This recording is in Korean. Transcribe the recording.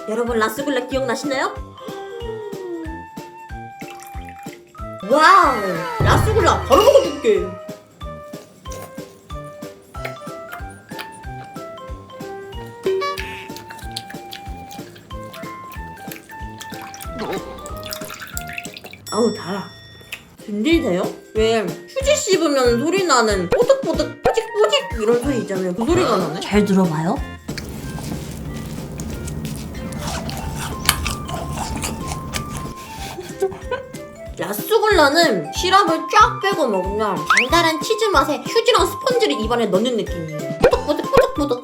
여러분 라스굴라 기억나시나요? 와우! 라스굴라 바로 먹어줄게. 아우 달아. 들리세요? 왜 휴지 씹으면 소리 나는 뽀득뽀득 뽀직뽀직 이런 소리 있잖아요. 그 소리가 나네. 잘 들어봐요. 라스굴라는 시럽을 쫙 빼고 먹으면 달달한 치즈 맛에 휴지랑 스펀지를 입안에 넣는 느낌이에요. 뽀득뽀득 뽀득뽀득.